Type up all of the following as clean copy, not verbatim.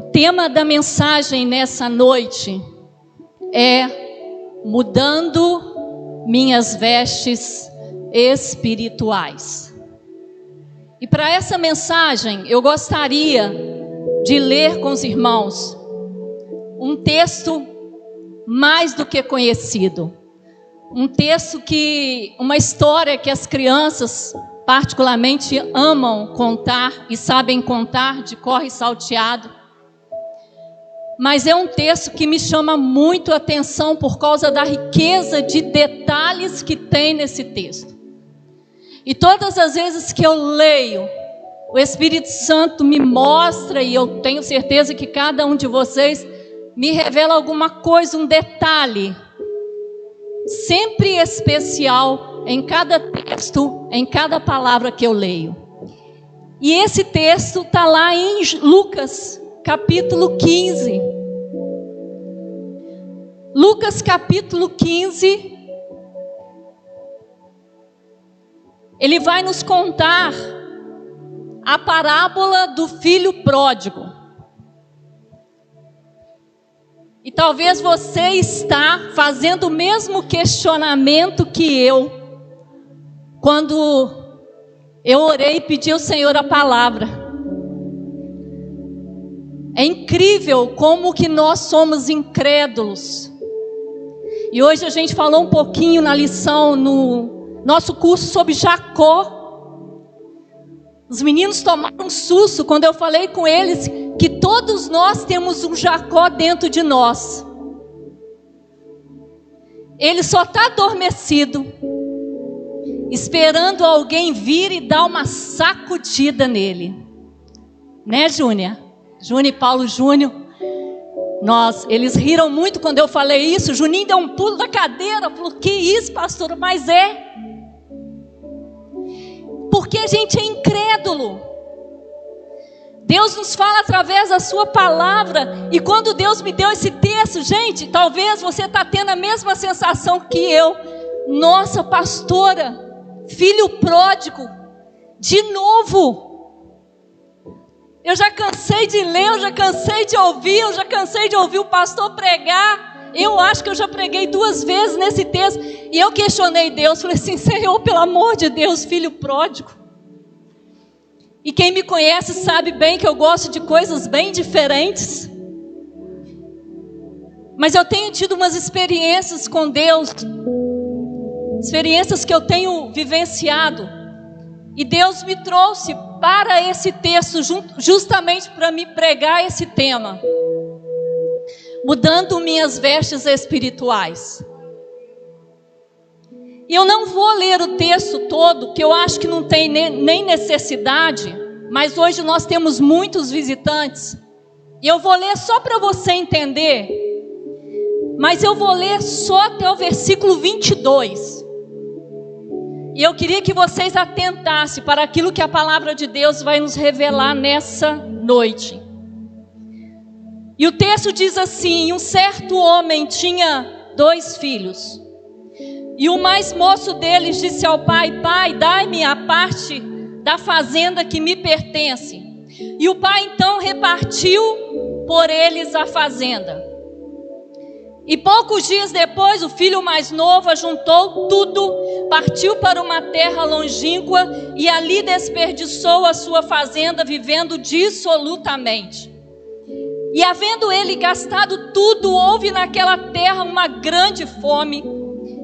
O tema da mensagem nessa noite é mudando minhas vestes espirituais. E para essa mensagem eu gostaria de ler com os irmãos um texto mais do que conhecido. Um texto uma história que as crianças particularmente amam contar e sabem contar de cor e salteado. Mas é um texto que me chama muito a atenção por causa da riqueza de detalhes que tem nesse texto. E todas as vezes que eu leio, o Espírito Santo me mostra, e eu tenho certeza que cada um de vocês me revela alguma coisa, um detalhe, sempre especial em cada texto, em cada palavra que eu leio. E esse texto está lá em Lucas, capítulo 15. Lucas capítulo 15, ele vai nos contar a parábola do filho pródigo. E talvez você está fazendo o mesmo questionamento que eu, quando eu orei e pedi ao Senhor a palavra. É incrível como que nós somos incrédulos. E hoje a gente falou um pouquinho na lição, no nosso curso sobre Jacó. Os meninos tomaram um susto quando eu falei com eles que todos nós temos um Jacó dentro de nós. Ele só está adormecido, esperando alguém vir e dar uma sacudida nele. Né, Júnior? Júnior e Paulo Júnior. Eles riram muito quando eu falei isso. Juninho deu um pulo da cadeira, falou: que isso, pastor? Mas porque a gente é incrédulo. Deus nos fala através da sua palavra. E quando Deus me deu esse texto, gente, talvez você está tendo a mesma sensação que eu. Nossa, pastora, filho pródigo, de novo. Eu já cansei de ler, eu já cansei de ouvir, eu já cansei de ouvir o pastor pregar. Eu acho que eu já preguei 2 vezes nesse texto. E eu questionei Deus, falei assim: Senhor, pelo amor de Deus, filho pródigo. E quem me conhece sabe bem que eu gosto de coisas bem diferentes. Mas eu tenho tido umas experiências com Deus, experiências que eu tenho vivenciado. E Deus me trouxe para esse texto justamente para me pregar esse tema. Mudando minhas vestes espirituais. E eu não vou ler o texto todo, que eu acho que não tem nem necessidade. Mas hoje nós temos muitos visitantes. E eu vou ler só para você entender. Mas eu vou ler só até o versículo 22. E eu queria que vocês atentassem para aquilo que a palavra de Deus vai nos revelar nessa noite. E o texto diz assim: um certo homem tinha 2 filhos. E o mais moço deles disse ao pai: pai, dai-me a parte da fazenda que me pertence. E o pai então repartiu por eles a fazenda. E poucos dias depois, o filho mais novo ajuntou tudo, partiu para uma terra longínqua e ali desperdiçou a sua fazenda, vivendo dissolutamente. E havendo ele gastado tudo, houve naquela terra uma grande fome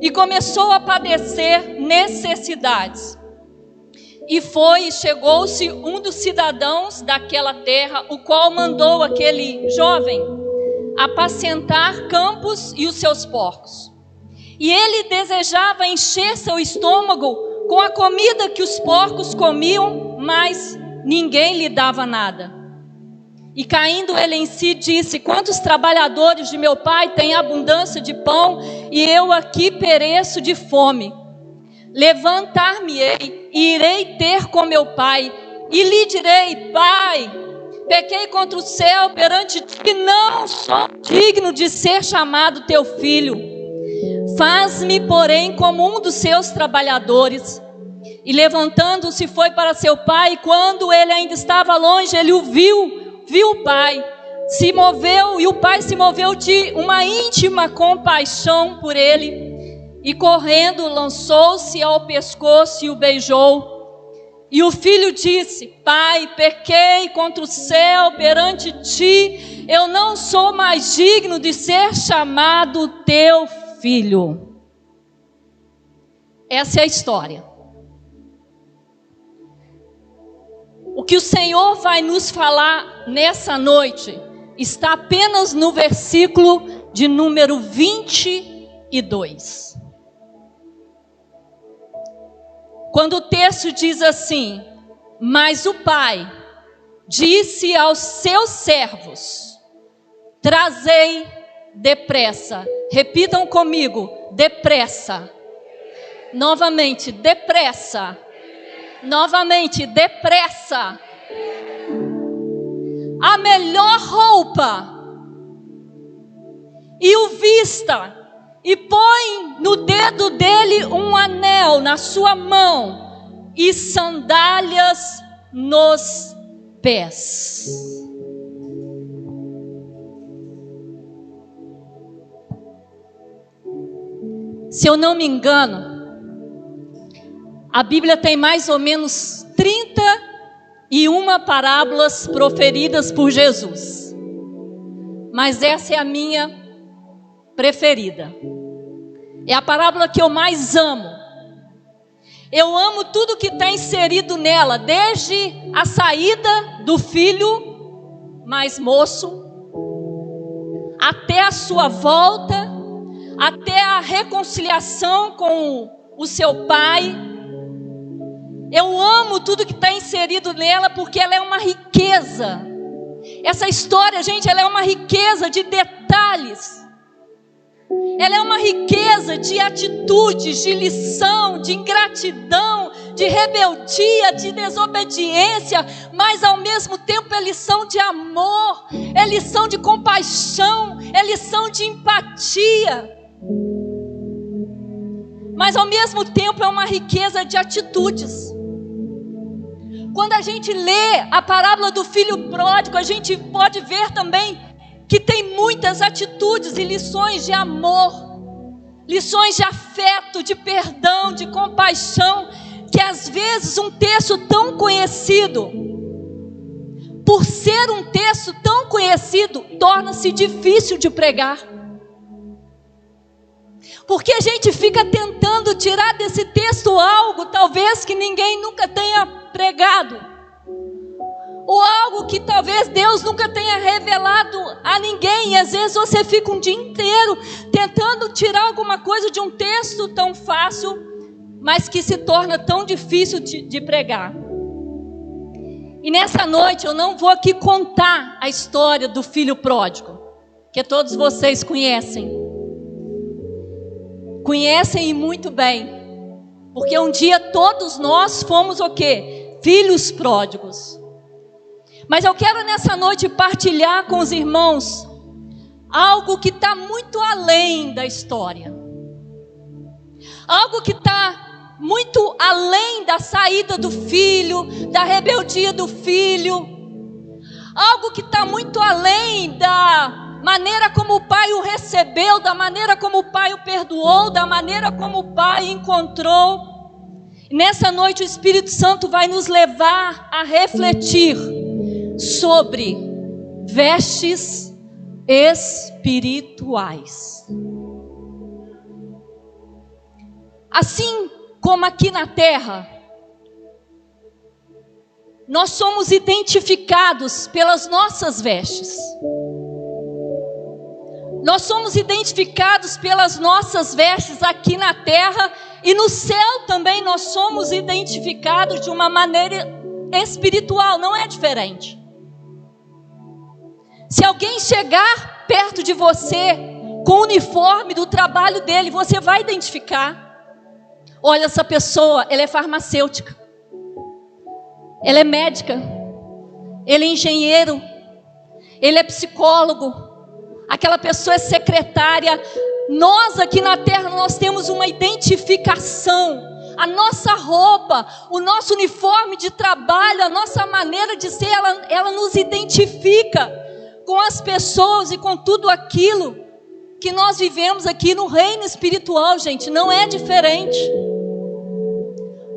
e começou a padecer necessidades. E chegou-se um dos cidadãos daquela terra, o qual mandou aquele jovem apacentar campos e os seus porcos. E ele desejava encher seu estômago com a comida que os porcos comiam, mas ninguém lhe dava nada. E caindo ele em si, disse: quantos trabalhadores de meu pai têm abundância de pão, e eu aqui pereço de fome. Levantar-me-ei e irei ter com meu pai, e lhe direi: pai, pequei contra o céu perante ti, que não sou digno de ser chamado teu filho. Faz-me, porém, como um dos seus trabalhadores. E levantando-se foi para seu pai, e quando ele ainda estava longe, ele o viu o pai, se moveu, e o pai se moveu de uma íntima compaixão por ele, e correndo lançou-se ao pescoço e o beijou. E o filho disse: Pai, pequei contra o céu perante ti, eu não sou mais digno de ser chamado teu filho. Essa é a história. O que o Senhor vai nos falar nessa noite está apenas no versículo de número 22. Quando o texto diz assim: Mas o pai disse aos seus servos: Trazei depressa. Repitam comigo: depressa. Novamente, depressa. Novamente, depressa. A melhor roupa. E o vista. E põe no dedo dele um anel na sua mão e sandálias nos pés. Se eu não me engano, a Bíblia tem mais ou menos 31 parábolas proferidas por Jesus. Mas essa é a minha preferida. É a parábola que eu mais amo. Eu amo tudo que está inserido nela, desde a saída do filho mais moço, até a sua volta, até a reconciliação com o seu pai. Eu amo tudo que está inserido nela, porque ela é uma riqueza. Essa história, gente, ela é uma riqueza de detalhes. Ela é uma riqueza de atitudes, de lição, de ingratidão, de rebeldia, de desobediência, mas ao mesmo tempo é lição de amor, é lição de compaixão, é lição de empatia. Mas ao mesmo tempo é uma riqueza de atitudes. Quando a gente lê a parábola do filho pródigo, a gente pode ver também que tem muitas atitudes e lições de amor, lições de afeto, de perdão, de compaixão, que às vezes um texto tão conhecido, por ser um texto tão conhecido, torna-se difícil de pregar. Porque a gente fica tentando tirar desse texto algo, talvez que ninguém nunca tenha pregado, ou algo que talvez Deus nunca tenha revelado a ninguém. E às vezes você fica um dia inteiro tentando tirar alguma coisa de um texto tão fácil, mas que se torna tão difícil de pregar. E nessa noite eu não vou aqui contar a história do filho pródigo, que todos vocês conhecem. Conhecem e muito bem, porque um dia todos nós fomos o quê? Filhos pródigos. Mas eu quero nessa noite partilhar com os irmãos algo que está muito além da história. Algo que está muito além da saída do filho, da rebeldia do filho. Algo que está muito além da maneira como o pai o recebeu, da maneira como o pai o perdoou, da maneira como o pai encontrou. E nessa noite o Espírito Santo vai nos levar a refletir sobre vestes espirituais. Assim como aqui na terra, nós somos identificados pelas nossas vestes. Nós somos identificados pelas nossas vestes aqui na terra, e no céu também nós somos identificados de uma maneira espiritual, não é diferente. Se alguém chegar perto de você com o uniforme do trabalho dele, você vai identificar. Olha, essa pessoa, ela é farmacêutica, ela é médica, ele é engenheiro, ele é psicólogo, aquela pessoa é secretária. Nós aqui na terra, nós temos uma identificação. A nossa roupa, o nosso uniforme de trabalho, a nossa maneira de ser, ela nos identifica com as pessoas e com tudo aquilo que nós vivemos aqui no reino espiritual, gente, não é diferente.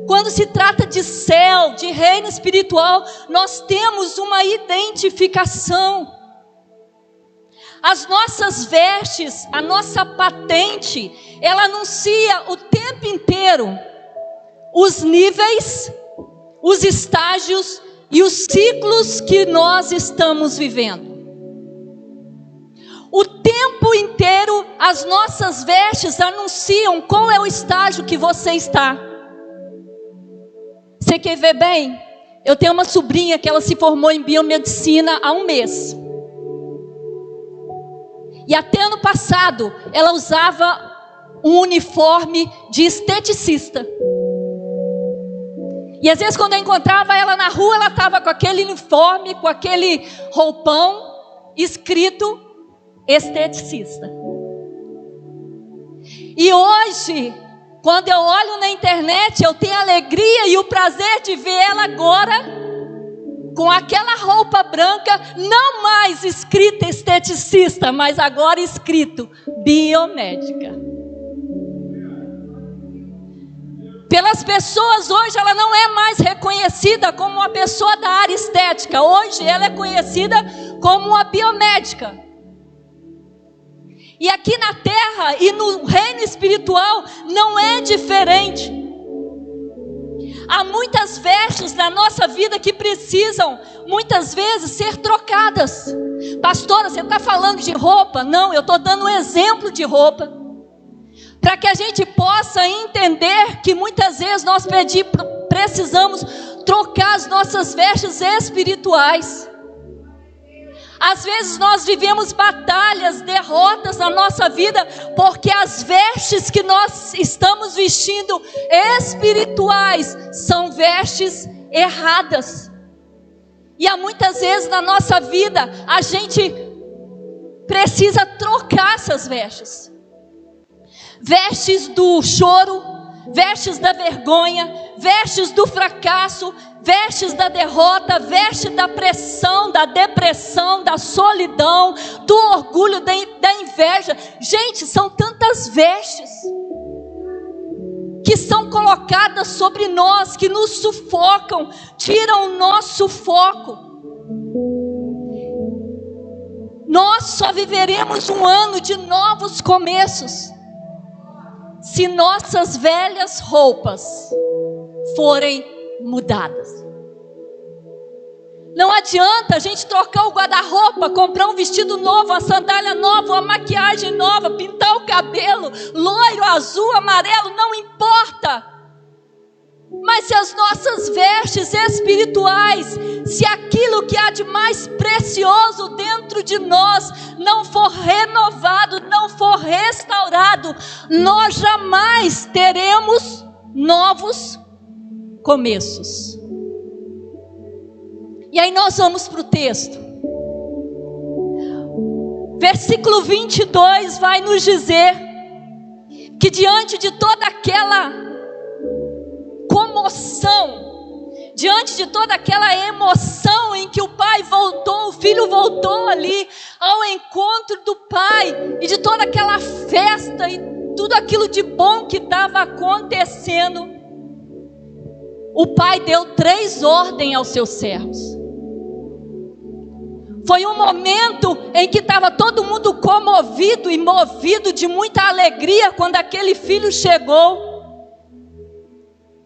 Quando se trata de céu, de reino espiritual, nós temos uma identificação. As nossas vestes, a nossa patente, ela anuncia o tempo inteiro os níveis, os estágios e os ciclos que nós estamos vivendo. O tempo inteiro as nossas vestes anunciam qual é o estágio que você está. Você quer ver bem? Eu tenho uma sobrinha que ela se formou em biomedicina há um mês. E até ano passado ela usava um uniforme de esteticista. E às vezes quando eu encontrava ela na rua, ela estava com aquele uniforme, com aquele roupão escrito esteticista. E hoje, quando eu olho na internet, eu tenho a alegria e o prazer de ver ela agora com aquela roupa branca, não mais escrita esteticista, mas agora escrito biomédica. Pelas pessoas hoje ela não é mais reconhecida como uma pessoa da área estética. Hoje ela é conhecida como uma biomédica. E aqui na terra e no reino espiritual não é diferente. Há muitas vestes na nossa vida que precisam muitas vezes ser trocadas. Pastora, você está falando de roupa? Não, eu estou dando um exemplo de roupa. Para que a gente possa entender que muitas vezes nós precisamos trocar as nossas vestes espirituais. Às vezes nós vivemos batalhas, derrotas na nossa vida, porque as vestes que nós estamos vestindo espirituais são vestes erradas. E há muitas vezes na nossa vida a gente precisa trocar essas vestes. Vestes do choro, vestes da vergonha, vestes do fracasso, vestes da derrota, vestes da pressão, da depressão, da solidão, do orgulho, da inveja. Gente, são tantas vestes que são colocadas sobre nós, que nos sufocam, tiram o nosso foco. Nós só viveremos um ano de novos começos se nossas velhas roupas forem mudadas. Não adianta a gente trocar o guarda-roupa, comprar um vestido novo, uma sandália nova, uma maquiagem nova, pintar o cabelo, loiro, azul, amarelo, não importa. Mas se as nossas vestes espirituais, se aquilo que há de mais precioso dentro de nós não for renovado, não for restaurado, nós jamais teremos novos começos. E aí nós vamos para o texto. Versículo 22 vai nos dizer que diante de toda aquela comoção, diante de toda aquela emoção em que o pai voltou, o filho voltou ali ao encontro do pai, e de toda aquela festa e tudo aquilo de bom que estava acontecendo, o pai deu 3 ordens aos seus servos. Foi um momento em que estava todo mundo comovido e movido de muita alegria quando aquele filho chegou.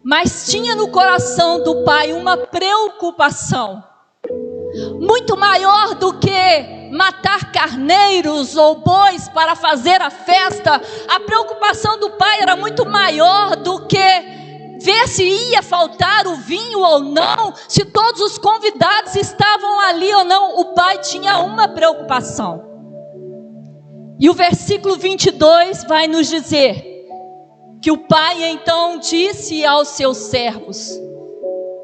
Mas tinha no coração do pai uma preocupação muito maior do que matar carneiros ou bois para fazer a festa. A preocupação do pai era muito maior do que ver se ia faltar o vinho ou não, se todos os convidados estavam ali ou não. O pai tinha uma preocupação. E o versículo 22 vai nos dizer que o pai então disse aos seus servos: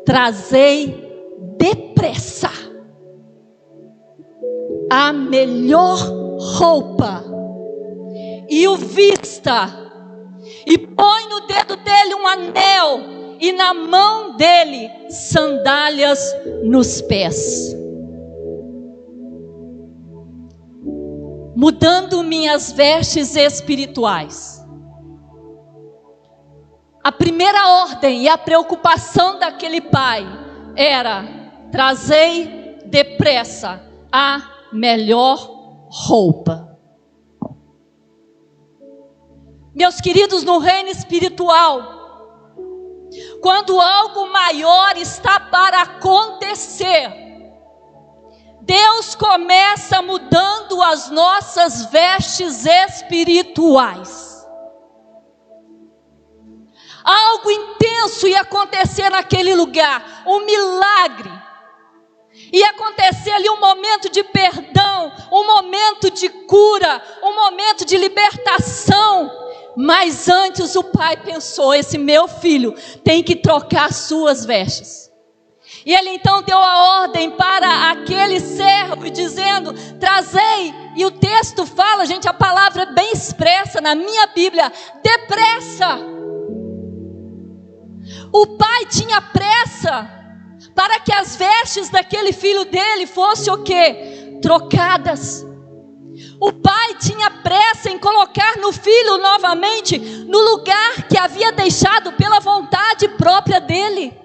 trazei depressa a melhor roupa e o vista, e põe no dedo dele um anel e na mão dele sandálias nos pés. mudando minhas vestes espirituais. A primeira ordem e a preocupação daquele pai era: trazei depressa a melhor roupa. Meus queridos, no reino espiritual, quando algo maior está para acontecer, Deus começa mudando as nossas vestes espirituais. Algo intenso ia acontecer naquele lugar, um milagre. Ia acontecer ali um momento de perdão, um momento de cura, um momento de libertação. Mas antes o pai pensou: esse meu filho tem que trocar suas vestes. E ele então deu a ordem para aquele servo, dizendo: trazei. E o texto fala, gente, a palavra é bem expressa na minha Bíblia: depressa. O pai tinha pressa para que as vestes daquele filho dele fossem o quê? Trocadas. O pai tinha pressa em colocar no filho novamente no lugar que havia deixado pela vontade própria dele.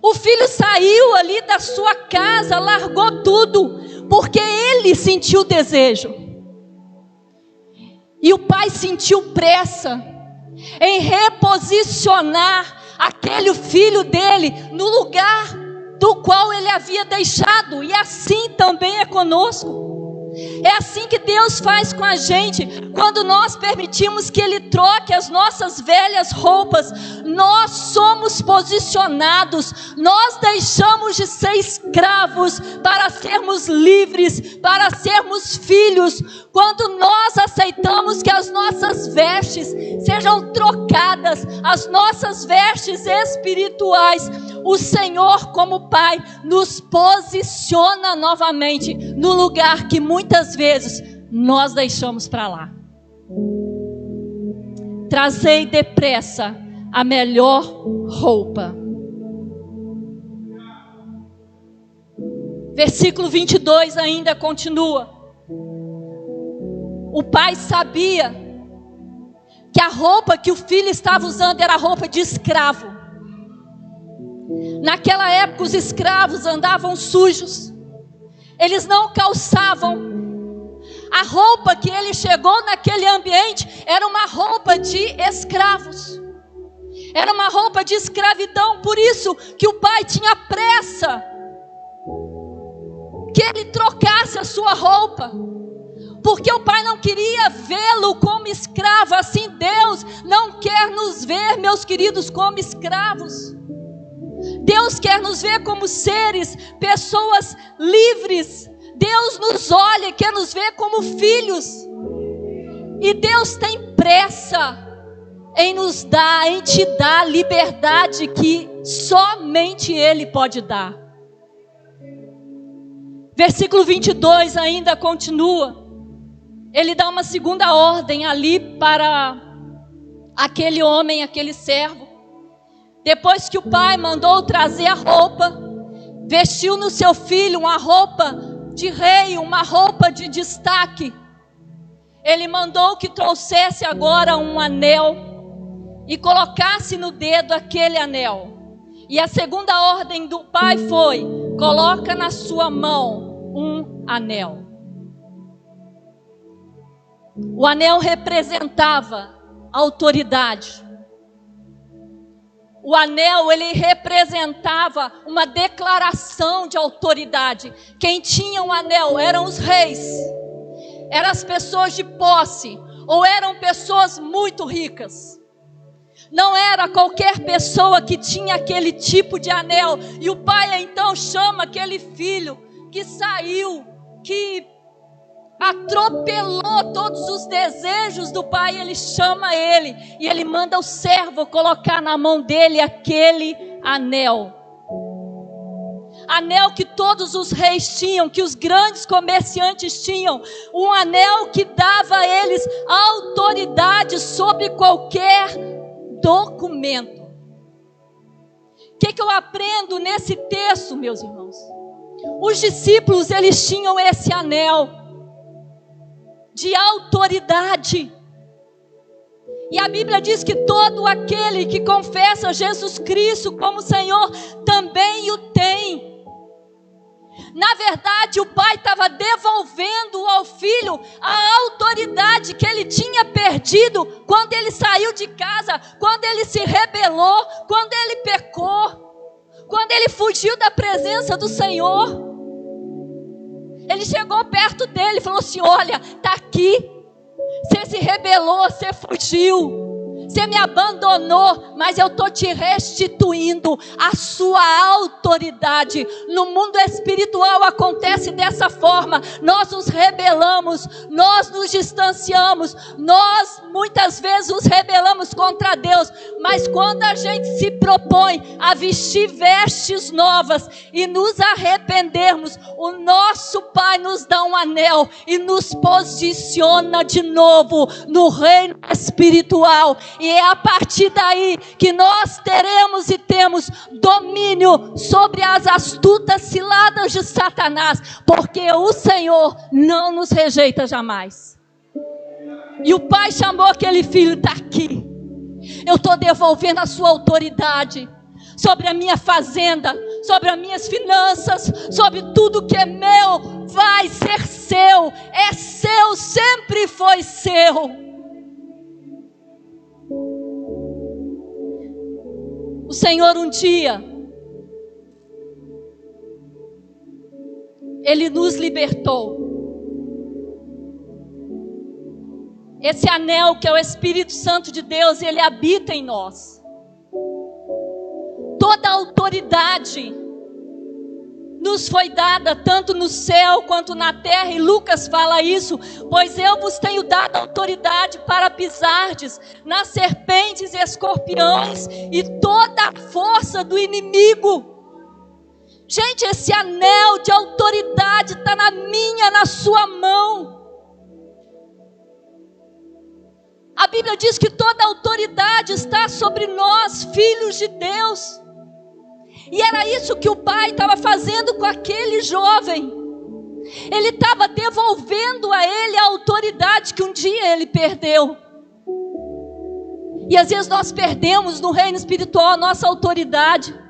O filho saiu ali da sua casa, largou tudo, porque ele sentiu desejo. E o pai sentiu pressa em reposicionar aquele filho dele no lugar do qual ele havia deixado. E assim também é conosco. É assim que Deus faz com a gente. Quando nós permitimos que Ele troque as nossas velhas roupas, nós somos posicionados, nós deixamos de ser escravos para sermos livres, para sermos filhos. Quando nós aceitamos que as nossas vestes sejam trocadas, as nossas vestes espirituais, o Senhor, como Pai, nos posiciona novamente no lugar que muitas vezes nós deixamos para lá. Trazei depressa a melhor roupa. Versículo 22 ainda continua. O pai sabia que a roupa que o filho estava usando era a roupa de escravo. Naquela época os escravos andavam sujos, eles não calçavam. A roupa que ele chegou naquele ambiente era uma roupa de escravos, era uma roupa de escravidão. Por isso que o pai tinha pressa que ele trocasse a sua roupa, porque o pai não queria vê-lo como escravo. Assim Deus não quer nos ver, meus queridos, como escravos. Deus quer nos ver como seres, pessoas livres. Deus nos olha e quer nos ver como filhos. E Deus tem pressa em nos dar, em te dar a liberdade que somente Ele pode dar. Versículo 22 ainda continua. Ele dá uma segunda ordem ali para aquele homem, aquele servo. Depois que o pai mandou trazer a roupa, vestiu no seu filho uma roupa de rei, uma roupa de destaque. Ele mandou que trouxesse agora um anel e colocasse no dedo aquele anel. E a segunda ordem do pai foi: coloca na sua mão um anel. O anel representava autoridade. O anel, ele representava uma declaração de autoridade. Quem tinha um anel eram os reis, eram as pessoas de posse, ou eram pessoas muito ricas. Não era qualquer pessoa que tinha aquele tipo de anel. E o pai então chama aquele filho que saiu, que atropelou todos os desejos do pai. Ele chama ele e ele manda o servo colocar na mão dele aquele anel. Anel que todos os reis tinham, que os grandes comerciantes tinham. Um anel que dava a eles autoridade sobre qualquer documento. O que eu aprendo nesse texto, meus irmãos? Os discípulos, eles tinham esse anel. de autoridade. E a Bíblia diz que todo aquele que confessa Jesus Cristo como Senhor também o tem. Na verdade, o pai estava devolvendo ao filho a autoridade que ele tinha perdido quando ele saiu de casa, quando ele se rebelou, quando ele pecou, quando ele fugiu da presença do Senhor. Ele chegou perto dele e falou assim: olha, está aqui. Você se rebelou, você fugiu, você me abandonou, mas eu estou te restituindo a sua autoridade. No mundo espiritual acontece dessa forma. Nós nos rebelamos, nós nos distanciamos, nós muitas vezes nos rebelamos contra Deus, mas quando a gente se propõe a vestir vestes novas e nos arrependermos, o nosso Pai nos dá um anel e nos posiciona de novo no reino espiritual. E é a partir daí que nós teremos e temos domínio sobre as astutas ciladas de Satanás, porque o Senhor não nos rejeita jamais. E o pai chamou aquele filho: está aqui, eu estou devolvendo a sua autoridade sobre a minha fazenda, sobre as minhas finanças, sobre tudo que é meu, vai ser seu, é seu, sempre foi seu. O Senhor um dia, Ele nos libertou. Esse anel que é o Espírito Santo de Deus, Ele habita em nós. Toda a autoridade nos foi dada, tanto no céu quanto na terra, e Lucas fala isso: pois eu vos tenho dado autoridade para pisardes nas serpentes e escorpiões e toda a força do inimigo. Gente, esse anel de autoridade está na minha, na sua mão. A Bíblia diz que toda a autoridade está sobre nós, filhos de Deus. E era isso que o pai estava fazendo com aquele jovem. Ele estava devolvendo a ele a autoridade que um dia ele perdeu. E às vezes nós perdemos no reino espiritual a nossa autoridade.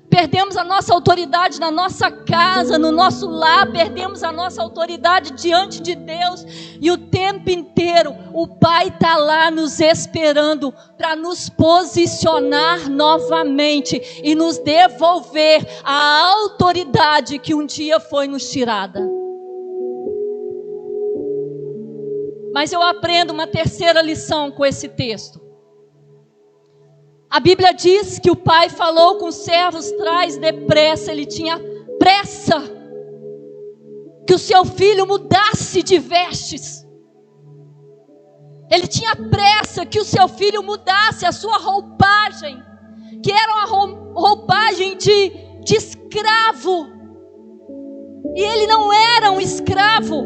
Perdemos a nossa autoridade na nossa casa, no nosso lar. Perdemos a nossa autoridade diante de Deus. E o tempo inteiro o Pai está lá nos esperando para nos posicionar novamente e nos devolver a autoridade que um dia foi nos tirada. Mas eu aprendo uma terceira lição com esse texto. A Bíblia diz que o pai falou com os servos: traz depressa. Ele tinha pressa que o seu filho mudasse de vestes. Ele tinha pressa que o seu filho mudasse a sua roupagem, que era uma roupagem de escravo. E ele não era um escravo.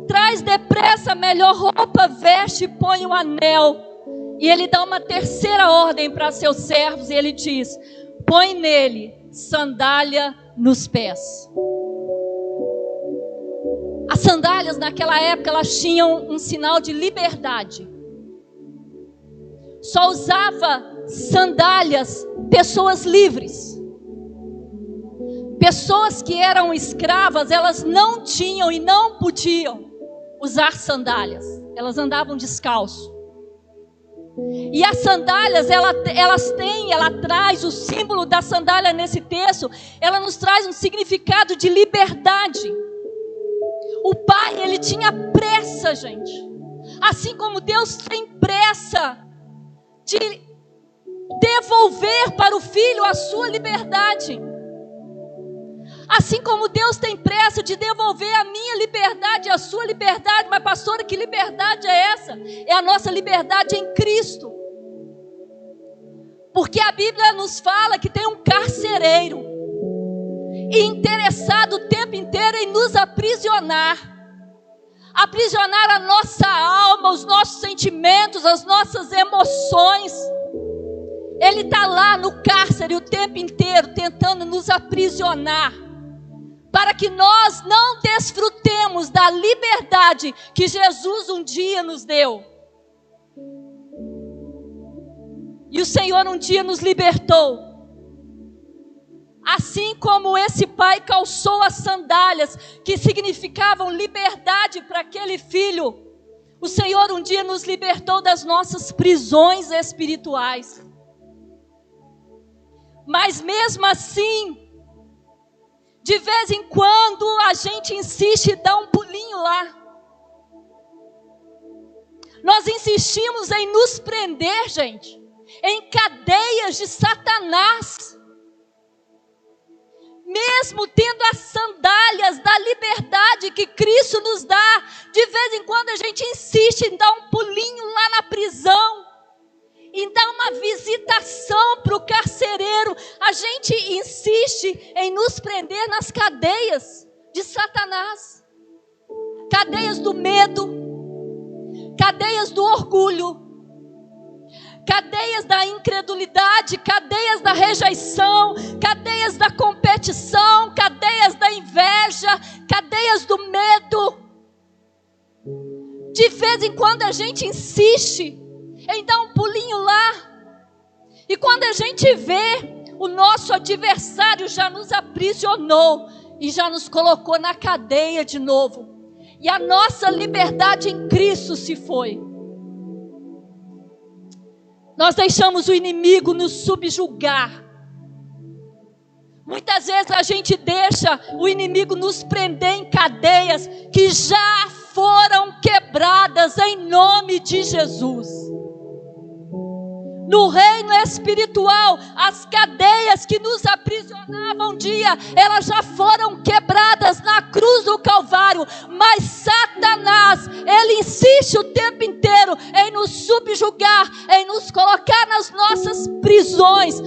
Traz depressa a melhor roupa, veste e põe um anel. E ele dá uma terceira ordem para seus servos, e ele diz: põe nele sandália nos pés. As sandálias naquela época, elas tinham um sinal de liberdade. Só usava sandálias pessoas livres. Pessoas que eram escravas, elas não tinham e não podiam usar sandálias. Elas andavam descalço. E as sandálias, ela traz o símbolo da sandália nesse texto, ela nos traz um significado de liberdade. O pai, ele tinha pressa, gente. Assim como Deus tem pressa de devolver para o filho a sua liberdade. Assim como Deus tem pressa de devolver a minha liberdade, a sua liberdade. Mas pastora, que liberdade é essa? É a nossa liberdade em Cristo. Porque a Bíblia nos fala que tem um carcereiro interessado o tempo inteiro em nos aprisionar. Aprisionar a nossa alma, os nossos sentimentos, as nossas emoções. Ele está lá no cárcere o tempo inteiro tentando nos aprisionar, para que nós não desfrutemos da liberdade liberdade que Jesus um dia nos deu. E o Senhor um dia nos libertou. Assim como esse pai calçou as sandálias, que significavam liberdade para aquele filho, o Senhor um dia nos libertou das nossas prisões espirituais. Mas mesmo assim, de vez em quando a gente insiste em dar um pulinho lá. Nós insistimos em nos prender, gente, em cadeias de Satanás. Mesmo tendo as sandálias da liberdade que Cristo nos dá, de vez em quando a gente insiste em dar um pulinho lá na prisão, em dar uma visitação para o carcereiro. A gente insiste em nos prender nas cadeias de Satanás. Cadeias do medo, cadeias do orgulho, cadeias da incredulidade, cadeias da rejeição, cadeias da competição, cadeias da inveja, cadeias do medo. De vez em quando a gente insiste em dar um pulinho lá, e quando a gente vê, o nosso adversário já nos aprisionou e já nos colocou na cadeia de novo, e a nossa liberdade em Cristo se foi. Nós deixamos o inimigo nos subjugar. Muitas vezes a gente deixa o inimigo nos prender em cadeias que já foram quebradas em nome de Jesus. No reino espiritual, as cadeias que nos aprisionavam um dia, elas já foram quebradas na cruz do Calvário. Mas Satanás, ele insiste o tempo inteiro em nos subjugar, em nos colocar nas nossas prisões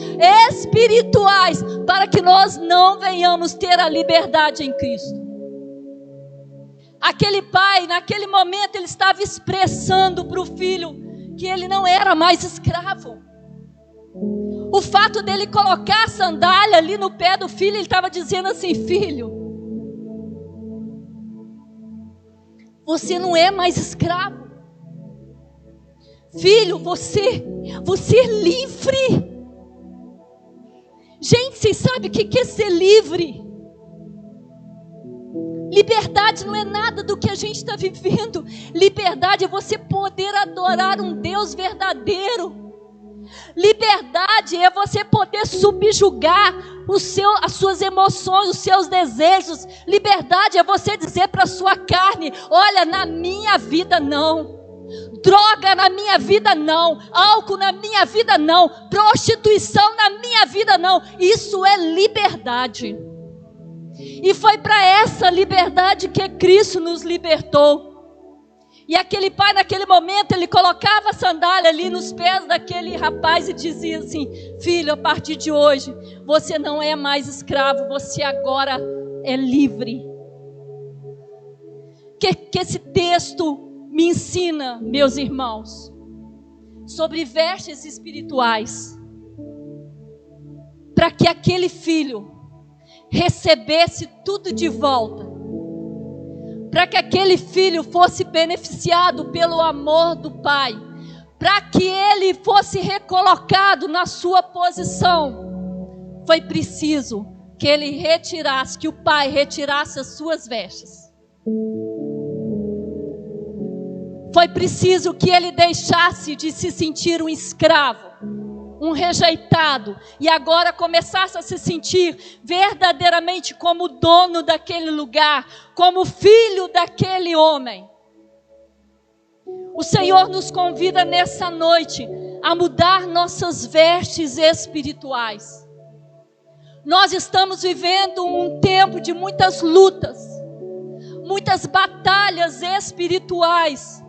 espirituais, para que nós não venhamos ter a liberdade em Cristo. Aquele pai, naquele momento, ele estava expressando para o filho que ele não era mais escravo. O fato dele colocar a sandália ali no pé do filho, ele estava dizendo assim: filho, você não é mais escravo. Filho, você é livre. Gente, vocês sabem o que é ser livre? Liberdade não é nada do que a gente está vivendo. Liberdade é você poder adorar um Deus verdadeiro. Liberdade é você poder subjugar as suas emoções, os seus desejos. Liberdade é você dizer para a sua carne: olha, na minha vida não. Droga na minha vida não. Álcool na minha vida não. Prostituição na minha vida não. Isso é liberdade. E foi para essa liberdade que Cristo nos libertou. E aquele pai, naquele momento, ele colocava a sandália ali nos pés daquele rapaz e dizia assim: filho, a partir de hoje, você não é mais escravo, você agora é livre. Que esse texto me ensina, meus irmãos, sobre vestes espirituais, para que aquele filho recebesse tudo de volta, para que aquele filho fosse beneficiado pelo amor do pai, para que ele fosse recolocado na sua posição, foi preciso que ele retirasse, que o pai retirasse as suas vestes. Foi preciso que ele deixasse de se sentir um escravo, um rejeitado, e agora começasse a se sentir verdadeiramente como dono daquele lugar, como filho daquele homem. O Senhor nos convida nessa noite a mudar nossas vestes espirituais. Nós estamos vivendo um tempo de muitas lutas, muitas batalhas espirituais.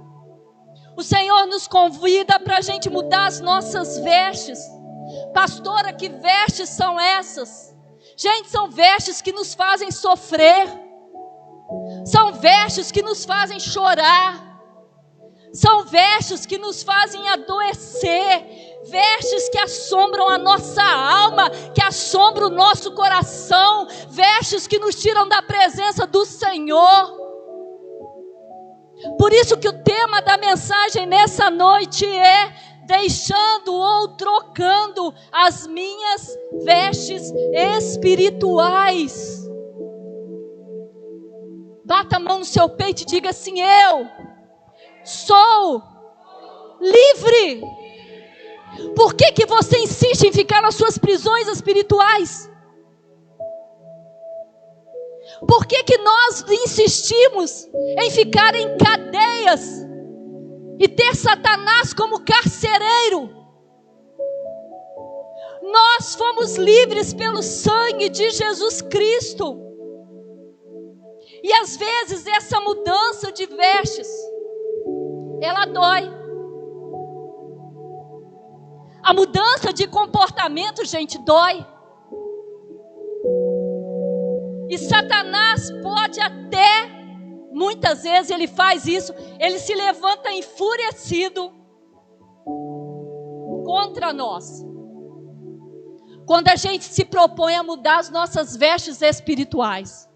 O Senhor nos convida para a gente mudar as nossas vestes. Pastora, que vestes são essas? Gente, são vestes que nos fazem sofrer. São vestes que nos fazem chorar. São vestes que nos fazem adoecer. Vestes que assombram a nossa alma, que assombram o nosso coração. Vestes que nos tiram da presença do Senhor. Por isso que o tema da mensagem nessa noite é: deixando ou trocando as minhas vestes espirituais. Bata a mão no seu peito e diga assim: eu sou livre. Por que você insiste em ficar nas suas prisões espirituais? Por que nós insistimos em ficar em cadeias e ter Satanás como carcereiro? Nós fomos livres pelo sangue de Jesus Cristo. E às vezes essa mudança de vestes, ela dói. A mudança de comportamento, gente, dói. E Satanás pode até, muitas vezes ele faz isso, ele se levanta enfurecido contra nós. Quando a gente se propõe a mudar as nossas vestes espirituais.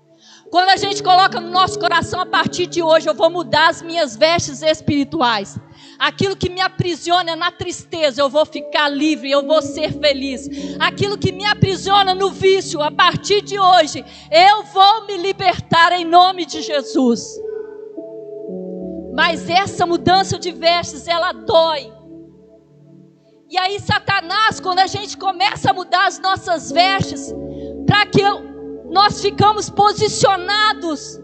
Quando a gente coloca no nosso coração: a partir de hoje eu vou mudar as minhas vestes espirituais. Aquilo que me aprisiona na tristeza, eu vou ficar livre, eu vou ser feliz. Aquilo que me aprisiona no vício, a partir de hoje, eu vou me libertar em nome de Jesus. Mas essa mudança de vestes, ela dói. E aí Satanás, quando a gente começa a mudar as nossas vestes, para que nós ficamos posicionados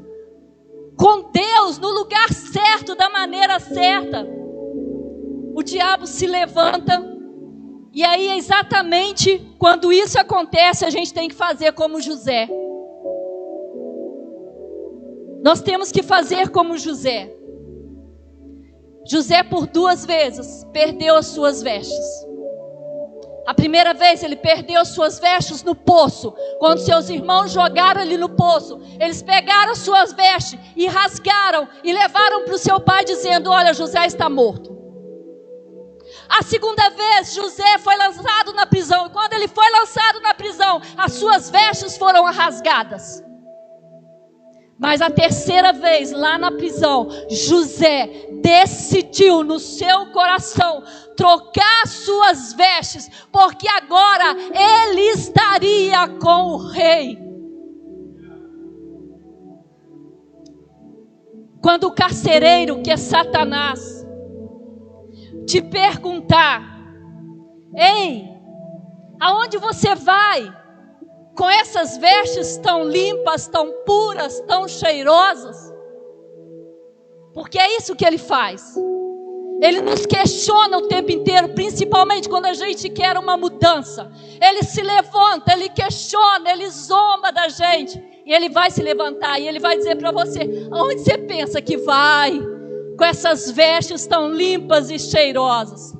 com Deus no lugar certo, da maneira certa, o diabo se levanta. E aí é exatamente quando isso acontece, a gente tem que fazer como José. Nós temos que fazer como José. José por 2 vezes perdeu as suas vestes. A primeira vez ele perdeu as suas vestes no poço. Quando seus irmãos jogaram ele no poço, eles pegaram as suas vestes e rasgaram e levaram para o seu pai dizendo: olha, José está morto. A segunda vez José foi lançado na prisão. E quando ele foi lançado na prisão, as suas vestes foram rasgadas. Mas a terceira vez, lá na prisão, José decidiu no seu coração trocar suas vestes, porque agora ele estaria com o rei. Quando o carcereiro, que é Satanás, te perguntar: ei, aonde você vai com essas vestes tão limpas, tão puras, tão cheirosas? Porque é isso que ele faz. Ele nos questiona o tempo inteiro, principalmente quando a gente quer uma mudança. Ele se levanta, ele questiona, ele zomba da gente. E ele vai se levantar e ele vai dizer para você: aonde você pensa que vai com essas vestes tão limpas e cheirosas?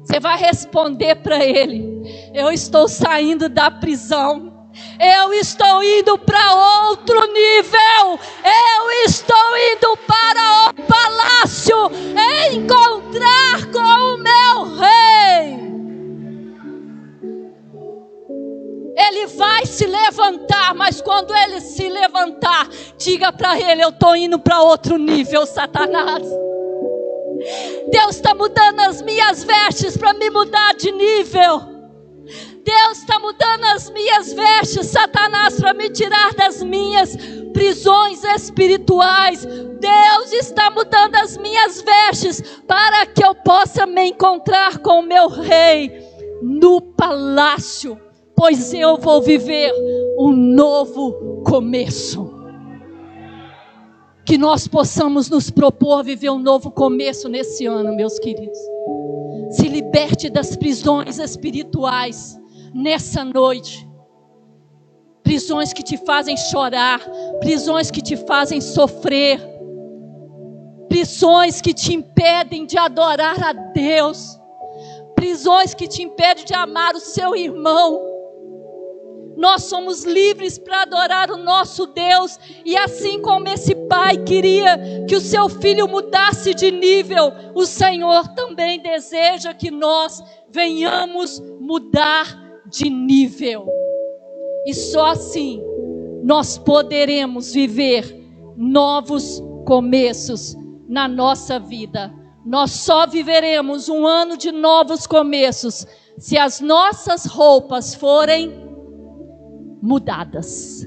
Você vai responder para ele: eu estou saindo da prisão. Eu estou indo para outro nível. Eu estou indo para o palácio encontrar com o meu rei. Ele vai se levantar, mas quando ele se levantar, diga para ele: eu estou indo para outro nível, Satanás. Deus está mudando as minhas vestes para me mudar de nível. Deus está mudando as minhas vestes, Satanás, para me tirar das minhas prisões espirituais. Deus está mudando as minhas vestes para que eu possa me encontrar com o meu rei no palácio, pois eu vou viver um novo começo. Que nós possamos nos propor viver um novo começo nesse ano, meus queridos. Se liberte das prisões espirituais nessa noite. Prisões que te fazem chorar, prisões que te fazem sofrer, prisões que te impedem de adorar a Deus, prisões que te impedem de amar o seu irmão. Nós somos livres para adorar o nosso Deus. E assim como esse pai queria que o seu filho mudasse de nível, o Senhor também deseja que nós venhamos mudar de nível. E só assim nós poderemos viver novos começos na nossa vida. Nós só viveremos um ano de novos começos se as nossas roupas forem mudadas.